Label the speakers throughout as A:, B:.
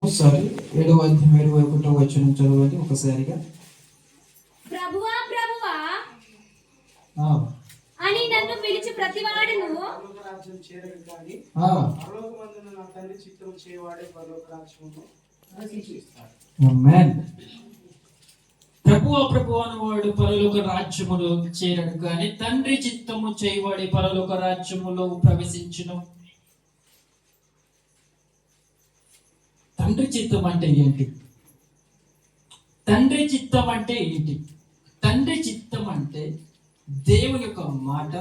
A: ఒకసారి 7:21 చదవండి ఒకసారిగా.
B: ప్రభువా ప్రభువా అని నన్ను పిలిచి ప్రతివాడును
C: రాజ్యం చేరడు కానీ పరలోకమందున నా తండ్రి చిత్తము చేయవాడే పరలోక రాజ్యమును ప్రవేశిస్తాడు.
A: ఆమేన్.
D: ప్రభువా ప్రభువా అనువాడు పరలోక రాజ్యములో చేరడు కానీ తండ్రి చిత్తము చేయవాడే పరలోక రాజ్యములో ప్రవేశించును. తండ్రి చిత్తం అంటే ఏంటి? తండ్రి చిత్తం అంటే ఏంటి? తండ్రి చిత్తం అంటే దేవుని యొక్క మాట,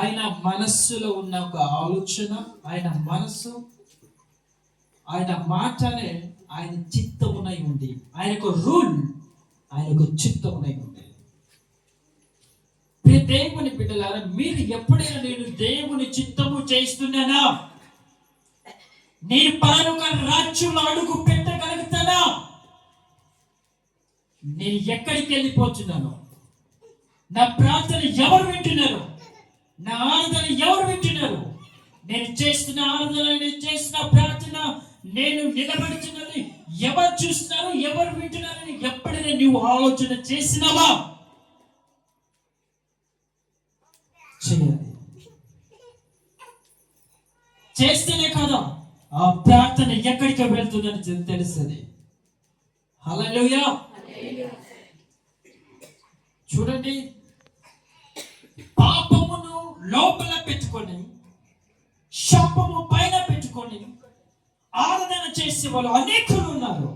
D: ఆయన మనస్సులో ఉన్న ఒక ఆలోచన, ఆయన మనస్సు, ఆయన మాటనే ఆయన చిత్తమునై ఉంది. ఆయనకు రూల్, ఆయనకు చిత్తమునై ఉంది. దేవుని బిడ్డలారా, మీరు ఎప్పుడైనా నేను దేవుని చిత్తము చేస్తున్నానా, నేను పరలోక రాజ్యంలో అడుగు పెట్టగలుగుతానా, నేను ఎక్కడికి వెళ్ళిపోతున్నాను, నా ప్రార్థన ఎవరు వింటున్నారు, నా ఆరాధన ఎవరు వింటున్నారు, నేను చేస్తున్న ఆరాధన, నేను చేస్తున్న ప్రార్థన, నేను నిలబడుతున్నది ఎవరు చూస్తున్నారు, ఎవరు వింటున్నారని ఎప్పుడైనా నువ్వు ఆలోచన చేసినావా? చేస్తేనే కదా ఆ ప్రార్థన ఎక్కడికి వెళ్తుందని తెలుస్తుంది. హల్లెలూయా. చూడండి, పాపమును లోపల పెట్టుకొని, శాపము పైన పెట్టుకొని ఆరాధన చేసే వాళ్ళు అనేకులు ఉన్నారు.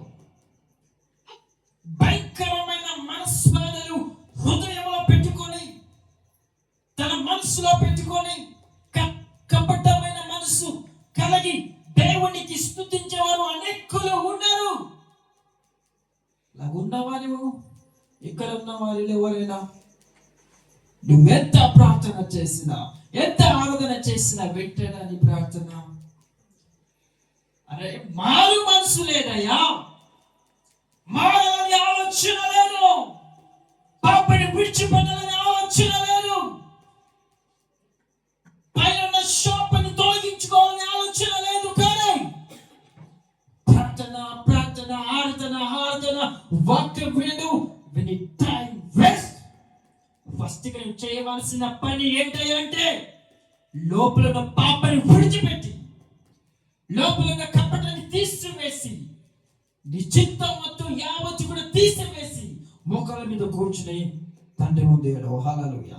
D: భయంకరమైన మనస్బాధలు హృదయంలో పెట్టుకొని, తన మనసులో పెట్టుకొని, కపటమైన మనసు కలిగి దేవునికి స్తుతించేవారు అనేకులు ఉన్నారు. అలా ఉన్నవారు, ఇక్కడ ఉన్న వారిలో ఎవరైనా నువ్వు ఎంత ప్రార్థన చేసినా, ఎంత ఆరాధన చేసినా వెంటనే నీ ప్రార్థన, అరే మారు మనసు లేదయ్యా, మారాలని ఆలోచన లేదు, పాపని విడిచిపెట్టాలని ఆలోచన లేదు, పైన శాపాన్ని తొలగించుకోవాలని ఆలోచన లేదు. కానీ ప్రార్థన ప్రార్థన ఆరాధన ఆరాధన వాక్యం వినదు, విని టైం వేస్ట్. ఫస్ట్ గా చేయవలసిన పని ఏంటంటే లోపల ఉన్న పాపని విడిచిపెట్టి, లోపల ఉన్న కపటాన్ని తీసివేసి, నీ చిత్తం మొత్తం యావత్తు కూడా తీసివేసి మోకాళ్ళ మీద కూర్చుని తండ్రి ముందు ఏడవ. హల్లెలూయా.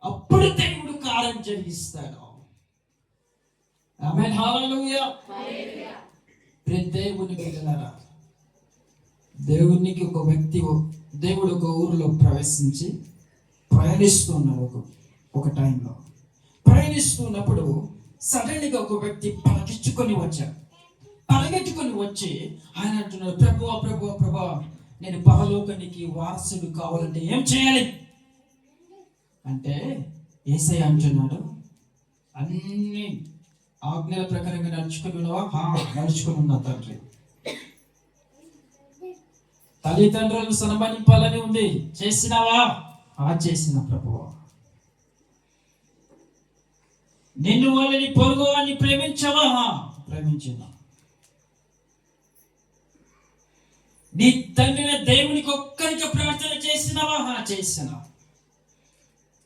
D: అప్పుడు దేవుడు కార్యం జరిగిస్తాడు. ఆమేన్. హల్లెలూయా. దేవుని బిడ్డలారా, దేవునికి ఒక వ్యక్తి, దేవుడు ఒక ఊరిలో ప్రవేశించి ప్రయాణిస్తున్నాడు. ఒక టైంలో ప్రయాణిస్తున్నప్పుడు సడన్ గా ఒక వ్యక్తి పరిగెత్తుకొని వచ్చి ఆయన అంటున్నాడు, ప్రభువా ప్రభువా ప్రభువా, నేను పరలోకానికి వారసుడు కావాలంటే ఏం చేయాలి అంటే, యేసయ్య అంటున్నాడు, అన్ని ఆజ్ఞల ప్రకారంగా నడుచుకుని ఉన్నావా? నడుచుకుని ఉన్నా తండ్రి. తల్లిదండ్రులను సన్మానింపాలని ఉంది, చేసినావా? చేసిన ప్రభువా. నిన్ను వాళ్ళని పొరుగు వారిని ప్రేమించవా? ప్రేమించిన. నీ తండ్రి దేవునికి ఒక్కరికి ప్రార్థన చేసినావా? చేసిన.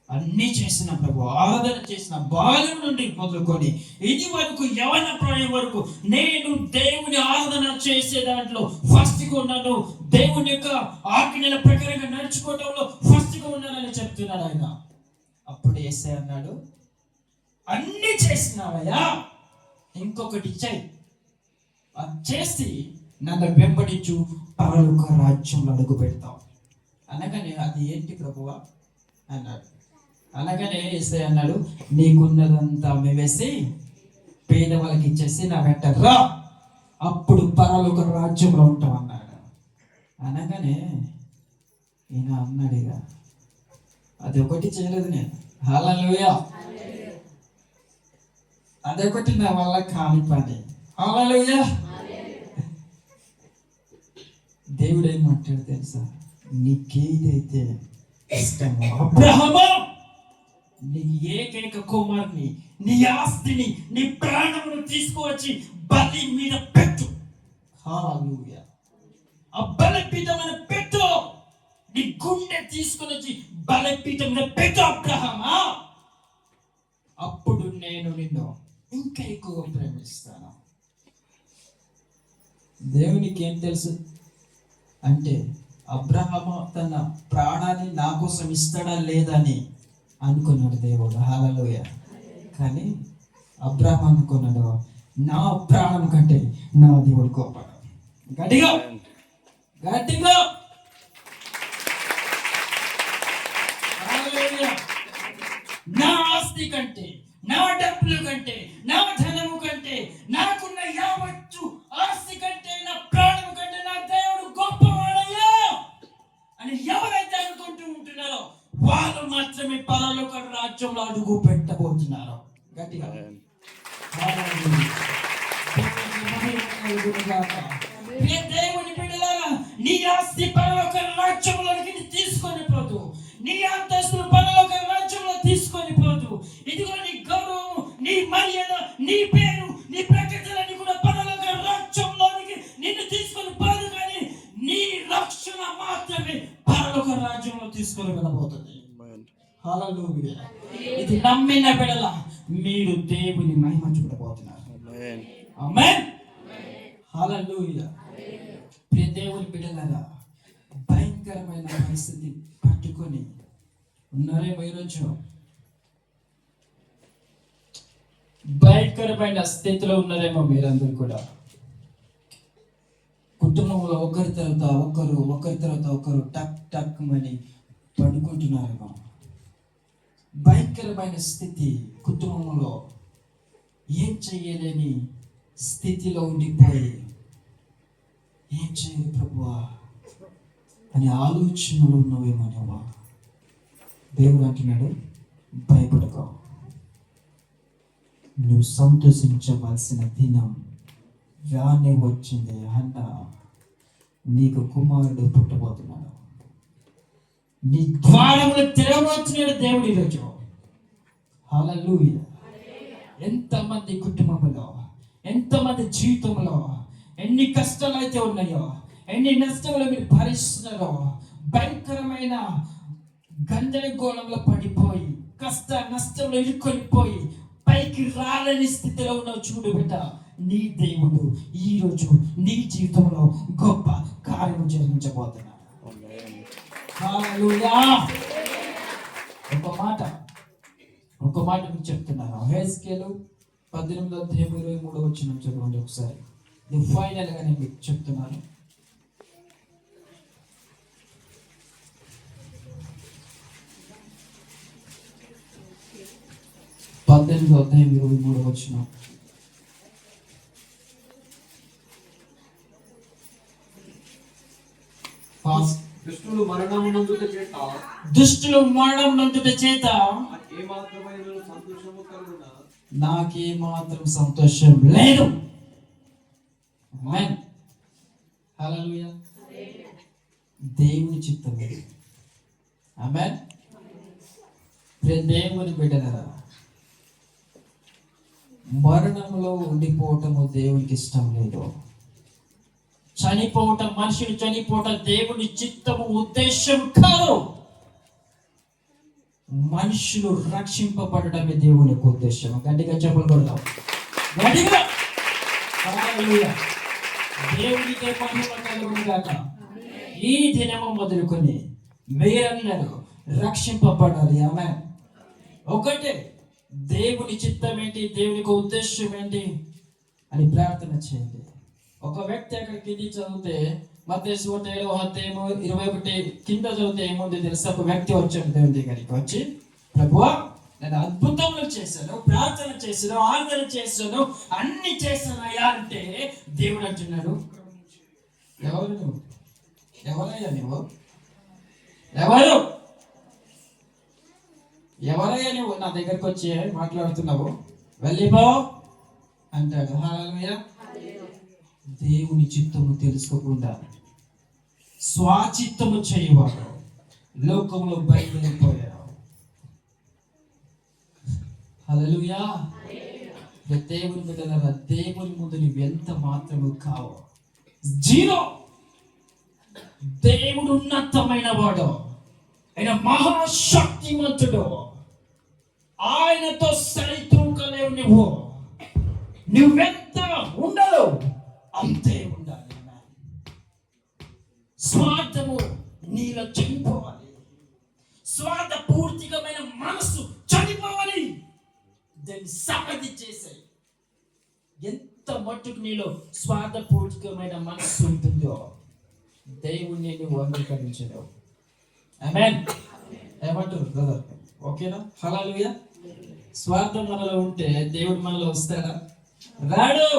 D: అన్ని చేసిన ప్రభు, ఆరాధన చేసిన, బాల్యం నుండి మొదలుకొని ఇది వరకు యవన ప్రాయం వరకు నేను దేవుని ఆరాధన చేసే దాంట్లో ఫస్ట్ గా ఉన్నాను, దేవుని యొక్క ఆజ్ఞల ప్రకారంగా నడుచుకోవడంలో ఫస్ట్ గా ఉన్నానని చెప్తున్నాడు ఆయన. అప్పుడు యేసయ్య అన్నాడు, అన్ని చేసినావయ్యా, ఇంకొకటి చెయ్యి, అది చేసి నన్ను వెంబడించు, పరలోక రాజ్యంలో అడుగు పెడతావు అనగానే, అది ఏంటి ప్రభువా అన్నాడు. అనగానే యేసయ్య అన్నాడు, నీకున్నదంతా అమ్మివేసి పేదవాళ్ళకి ఇచ్చేసి నా వెంట రా, అప్పుడు పరలోక రాజ్యంలో ఉంటావు అన్నాడు. అనగానే ఈయన అన్నాడు, ఇక అది ఒకటి చేయలేదు నేను. హల్లెలూయా. అదొకటి నా వల్ల కాని పని. హల్లెలూయా. దేవుడు ఏమంటాడు తెలుసా? నీకేదైతే ఇష్టమో, అబ్రహామా, నీ ఏకైక కుమారుని, నీ ఆస్తిని, నీ ప్రాణమును తీసుకువచ్చి బలి మీద పెట్టు హల్లెలూయా. ఆ బలిపీఠమైన పెట్టు, నీ గుండె తీసుకొని వచ్చి బలిపీఠం మీద పెట్టు అబ్రహామా, అప్పుడు నేను నిన్ను ఇంకా ఎక్కువ ప్రేమిస్తాను. దేవునికి ఏం తెలుసు అంటే అబ్రహాము తన ప్రాణాన్ని నా కోసం ఇస్తాడా లేదా అని అనుకున్నాడు దేవుడు. హల్లెలూయా. కానీ అబ్రహాము అనుకున్నాడు, నా ప్రాణం కంటే నా దేవుడు గొప్ప. గట్టిగా గట్టిగా నా ఆస్తి కంటే, నా డబ్బుల కంటే, నా ధనము కంటే, నాకున్న యావత్తు ఆస్తి కంటే, నా ప్రాణము కంటే నా దేవుడు గొప్పవాడయ్యా అని ఎవరైతే అనుకుంటూ ఉంటున్నారో వాళ్ళు మాత్రమే పరలోక రాజ్యంలో అడుగు పెట్టబోతున్నారు. గట్టిగా దేవుని బిడ్డలారా, నీ ఆస్తి పరలోక రాజ్యంలోకి తీసుకొని పోదు, నీ అంతస్తులు పరలోక రాజ్యంలో తీసుకొని పోదు. ఇదిగో నీ గౌరవం, నీ మర్యాద, నీ పేరు, నీ ప్రకటనని కూడా పరలోక రాజ్యంలోనికి నిన్ను తీసుకొని పోదు. కానీ నీ రక్షణ మాత్రమే పరలోక రాజ్యంలో తీసుకొని వెళ్ళబోతుంది. హల్లెలూయా. ఇది నమ్మిన బిడ్డల మీరు దేవుని మహిమ చూడబోతున్నారు. ఆమేన్. హల్లెలూయా. ప్రియ దేవుని బిడ్డలారా, భయంకరమైన పరిస్థితి పట్టుకొని ఉన్నారేమో ఈరోజు, భయంకరమైన స్థితిలో ఉన్నారేమో మీరందరూ కూడా. కుటుంబంలో ఒకరి తర్వాత ఒకరు టక్ టక్ అని పడుకుంటున్నారేమో. భయంకరమైన స్థితి, కుటుంబంలో ఏం చెయ్యలేని స్థితిలో ఉండిపోయి ఏం చేయాలి ప్రభువా అనే ఆలోచనలు ఉన్నవేమోనేవా. దేవుడు అంటున్నాడు, భయపడకు, నువ్వు సంతోషించవలసిన దినం రానే వచ్చింది. అన్న నీకు కుమారుడు పుట్టబోతున్నాడు, నీ ద్వారములు తెరవబోతున్నాడు దేవుడు ఈరోజు. హల్లెలూయా. ఎంతమంది కుటుంబంలో, ఎంతమంది జీవితంలో ఎన్ని కష్టాలు అయితే ఉన్నాయో, ఎన్ని నష్టాలు మీరు భరిస్తున్నారో, భయంకరమైన గందరగోళంలో పడిపోయి కష్ట నష్టంలో ఇరుక్కొనిపోయి పైకి రాలేని స్థితిలో ఉన్నావు. చూడు బిడ్డ, నీ దేవుడు ఈరోజు నీ జీవితంలో గొప్ప కార్యం జరిగించబోతున్నాడు. హల్లెలూయా. ఒక మాట మీకు చెప్తున్నాను. హెస్కేలు 18:23 చదవండి ఒకసారి. నేను ఫైనల్ గా నేను మీకు చెప్తున్నాను.
C: దుష్టులు మరణం నందుట చేత
D: నాకే మాత్రం సంతోషం లేదు. ఆమేన్. హల్లెలూయా. దేవుని చిత్తం. ఆమేన్. దేవుని బిడ్డలారా, మరణంలో ఉండిపోవటము దేవునికి ఇష్టం లేదు. చనిపోవటం, మనుషులు చనిపోవటం దేవుని చిత్తము, ఉద్దేశం కాదు. మనుషులు రక్షింపబడటమే దేవుని యొక్క ఉద్దేశం. గట్టిగా చెప్పులు కొడదాం. గట్టిగా హల్లెలూయా. దేవునికే మహిమ కలుగును గాక. ఈ దినము మొదలుకొని మీరందరూ రక్షింపబడాలి. ఆమేన్. ఒకటే, దేవుని చిత్తం ఏంటి, దేవునికి ఉద్దేశం ఏంటి అని ప్రార్థన చేయండి. ఒక వ్యక్తి అక్కడ కింది చదివితే మత్తయి 7:21 కింద చదివితే ఏముంది తెలుసా? ఒక వ్యక్తి వచ్చాడు దేవుని దగ్గరికి వచ్చి, ప్రభువా నేను అద్భుతములు చేశాను, ప్రార్థన చేశాను, ఆరాధన చేశాను, అన్ని చేశానయ్యా అంటే దేవుడు అంటున్నాడు, ఎవరు నువ్వు? ఎవరయ్యా నువ్వు? ఎవరయ్యా నువ్వు నా దగ్గరకు వచ్చి మాట్లాడుతున్నావు? వెళ్ళిపో అంటాడు. హల్లెలూయా. దేవుని చిత్తము తెలుసుకోకుండా స్వాచిత్తము చేయవాడు లోకంలో బయలుదేరిపోయారు. హల్లెలూయా. దేవుని బిడ్డలారా, దేవుని ముందు నువ్వు ఎంత మాత్రము కావు. జీరో. దేవుడు ఉన్నతమైన వాడు, ఆయన మహాశక్తిమంతుడు. ఆయనతో సరితూకలేవు. నువ్వెంత ఉండవు అంతే ఉండాలి. స్వార్థము నీలో చనిపోవాలి. స్వార్థ పూర్తికమైన మనసు చనిపోవాలి. దాన్ని సమాధి చేసాయి. ఎంత మట్టుకు నీలో స్వార్థ పూర్తికమైన మనసు ఉంటుందో దేవుణ్ణి నువ్వు అంగీకరించలేవు. ఆమేన్. ఏమంటారు బ్రదర్? ఓకేనా? హల్లెలూయా. స్వార్థం మనలో ఉంటే దేవుడు మనలో వస్తాడా? రాడు.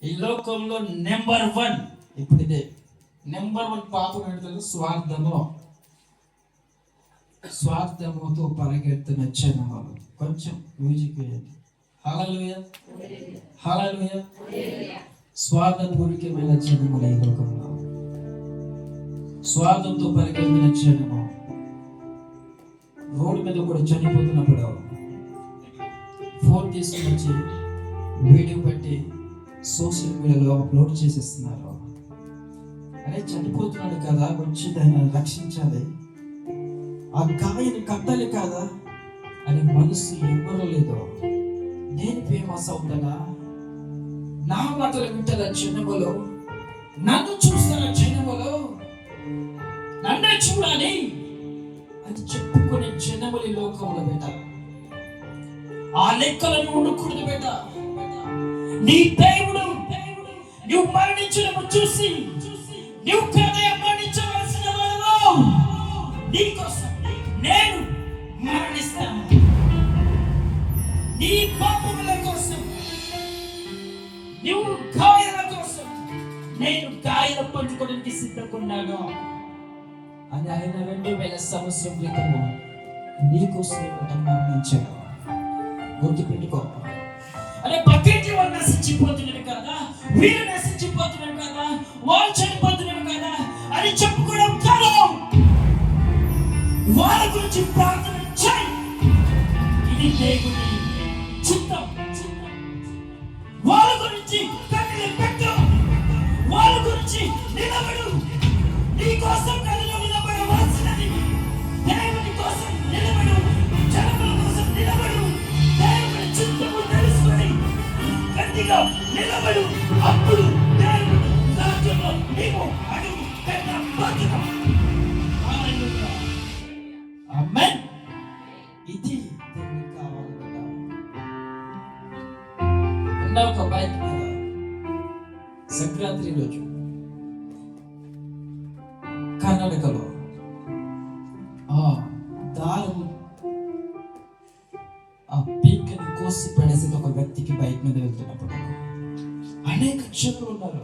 D: ఈ లోకంలో నెంబర్ 1 ఇప్పుడు ఇదే నెంబర్ 1 పాపం ఏంటంటే స్వార్థము. స్వార్థముతో పరిగెత్తిన జనములు. కొంచెం మ్యూజిక్ వేయండి. హల్లెలూయా, హల్లెలూయా. స్వార్థపూరితమైన జనములు ఈ లోకంలో. స్వార్థంతో పరిగెత్తిన జనము రోడ్డు మీద కూడా చనిపోతున్నప్పుడు ఫోన్ తీసుకుని వచ్చి వీడియో పెట్టి సోషల్ మీడియాలో అప్లోడ్ చేసేస్తున్నారు. అరే చనిపోతున్నాడు కదా, వచ్చి దాన్ని రక్షించాలి, ఆ గాయాన్ని కట్టాలి కదా అని మనసు ఎవరో లేదో. నేను ఫేమస్ అవుతానా, నా మాటలు వింటారా జనములో, నన్ను చూస్తారా జనములో, నన్నే చూడాలి అని చెప్పుకునే జనములు లోకంలో బేట. ఆ లెక్కలను ఉండకూడదు బేట. నీ దేవుడు నువ్వు మరణించడం చూసి నువ్వు హృదయం మరణించవలసిన వాడు. నీకోసం నేను మరణిస్తాను. నీ పాపముల కోసం, నువ్వు గాయాల కోసం నేను గాయాలు పంచుకోవడానికి సిద్ధకున్నాను అని ఆయన 2000 సంవత్సరం క్రితము నీకోసం మరణించాడు. గుర్తుపెట్టుకో. అరే బకెట్ వాళ్ళు నశించిపోతున్నారు కదా, వీరు నశించిపోతున్నారు కదా, వాళ్ళు చనిపోతున్నారు కదా అని చెప్పుకోవడం కాదు. వాళ్ళ గురించి ప్రార్థన చేయి. ఇది దేవుని చిత్తం. వాళ్ళ గురించి కన్నీళ్ళు పెట్టు. వాళ్ళ గురించి నిలబడు. నీ కోసం కన్నీళ్ళు నిలబడవలసినది. దేవుని కోసం నిలబడు. జనముల కోసం నిలబడు. దేవుని చిత్తము తెలుసుకొని గట్టిగా నిలబడు. అప్పుడు దేవుని రాజ్యంలో నీవు అడుగు పెట్టబోతున్నావు. హల్లెలూయా. ఆమేన్. ఇది దేవునికి కావాలి కదా. ఒక బైక్ మీద సంక్రాంతి రోజు కర్ణాటకలో దారం ఆ పీకని కోసి పడేసి ఒక వ్యక్తికి బైక్ మీద వెళ్తున్నప్పుడు అనేక జనులు ఉన్నారు.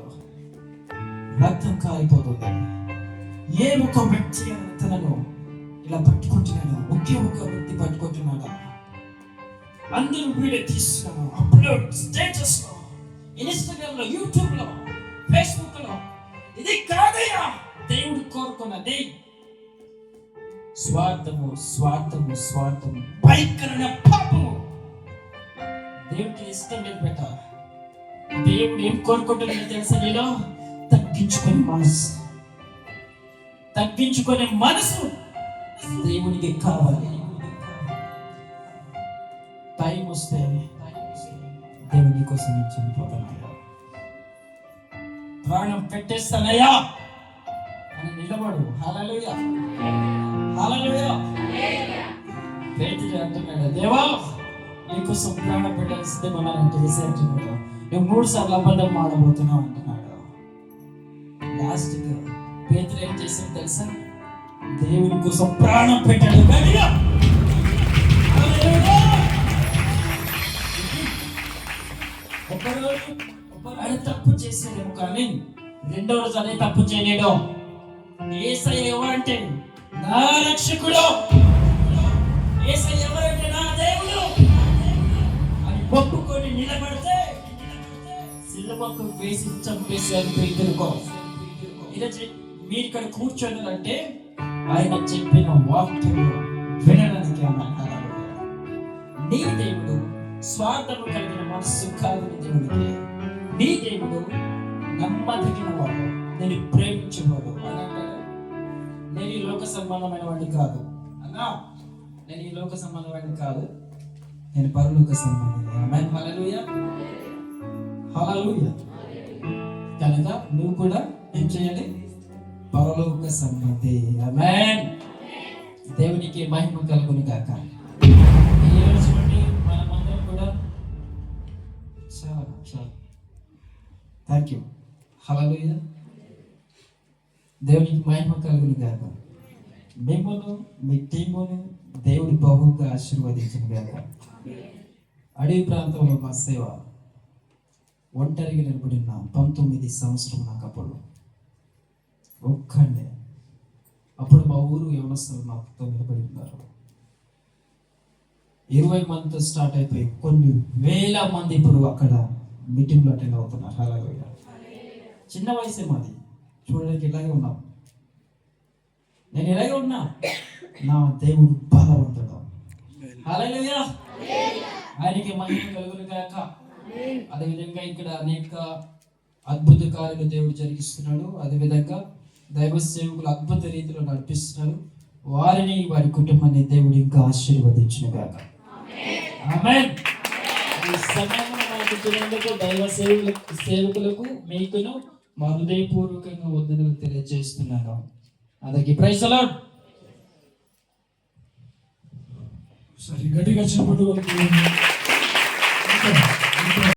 D: రక్తం కారిపోతుంది. ఏ ఒక్క వ్యక్తి తనను ఇలా పట్టుకుంటున్నాడు, ఒకే ఒక వ్యక్తి పట్టుకుంటున్నాడు. అందరూ వీడియో తీస్తున్నాము, అప్లోడ్ స్టేటస్ లో, ఇన్స్టాగ్రామ్ లో, యూట్యూబ్ లో, ఫేస్బుక్ లో. ఇది కాదయ్యా దేవుడు కోరుకున్నది. స్వార్థము, స్వార్థము, స్వార్థము, భయంకరమైన పాపము. దేవుడికి ఇష్టం లేదు బేట. దేవుడు ఏం కోరుకుంటున్నాడో తెలుసా? నేను తగ్గించుకునే మనసు దేవునికి కావాలి. టైం వస్తే దేవుని కోసం నేను చనిపోతానయ్యా, ప్రాణం పెట్టేస్తానయ్యా అని నిలబడు. హల్లెలూయా, హల్లెలూయా. పేతురు అంటున్నాడు, దేవా నీకోసం ప్రాణం పెట్టాల్సిందే మనల్ని వేసే అంటున్నాడు. నువ్వు 3 సార్లు అబద్ధం ఆడబోతున్నావు అంటున్నాడు. లాస్ట్ పేతురు ఏం చేశాడు తెలుసా? దేవుని కోసం ప్రాణం పెట్టాడు. గట్టిగా ఒకరోజు తప్పు చేసేదేమో కానీ రెండో రోజు అదే తప్పు చేయలేడు. యేసయ్య ఎవరంటే నా రక్షకుడు, యేసయ్య ఎవరంటే నా దేవుడు అని ఒప్పుకొని నిలబడితే సిలువకు వేసి చంపేశారు పేతురుకో. ఈరోజు మీరు ఇక్కడ కూర్చోనంటే ఆయన చెప్పిన వాక్యం వినడానికి అన్నారు. నీ దేవుడు స్వార్థము కలిగిన మనస్సు కాదని దేవుడికి. నీ దేవుడు నమ్మదగిన వాడు, నేను ప్రేమించేవాడు అని అంటాడు. నేను ఈ లోక సంబంధమైన వాడిని కాదు అన్నా, నేను ఈ లోక సంబంధమైన కాదు, నేను పరలోక సంబంధం. ఆమేన్. హల్లెలూయా, హల్లెలూయా. కనుక నువ్వు కూడా ఏం చేయాలి? పరలోక సంబంధి. ఆమేన్. దేవునికి మహిమ కలుగును గాక. ఈ రోజు నుండి మనమందరం కూడా చాలా థ్యాంక్ యూ. హల్లెలూయా. దేవునికి మహిమ కలుగును గాక. మిమ్మల్ని మీ టీమును దేవుడు బహుగా ఆశీర్వదించును గాక. అడవి ప్రాంతంలో మా సేవ ఒంటరిగా నిలబడిన 19 సంవత్సరం నాకు అప్పుడు ఒక్కడే. అప్పుడు మా ఊరు యవనస్తులు మాతో నిలబడి ఉన్నారు. 20 మందితో స్టార్ట్ అయిపోయి కొన్ని వేల మంది ఇప్పుడు అక్కడ మీటింగ్లో అటెండ్ అవుతున్నారు. హల్లెలూయా. చిన్న వయసే మాది, చూడడానికి ఇలాగే ఉన్నాం. నేను ఇలాగే ఉన్నా, నా దేవుడు బలవంతుడు. హల్లెలూయా. ఆయనకి మహిమ కలుగును గాక. అదేవిధంగా ఇక్కడ అనేక అద్భుత కార్యాలు దేవుడు జరిగిస్తున్నాడు. అదేవిధంగా దైవ సేవకులు అద్భుత రీతిలో నడిపిస్తున్నారు. వారిని వారి కుటుంబాన్ని దేవుడు ఇంకా ఆశీర్వదించును గాక. ఆమేన్. ఈ సమయంలో మనకు చూడేందుకు దైవ సేవకులకు మీకును మా హృదయపూర్వకంగా వందనాలు తెలియజేస్తున్నాను. అందరికీ ప్రైజ్ ది లార్డ్.
E: సరే, గట్టిగా చెప్పండి.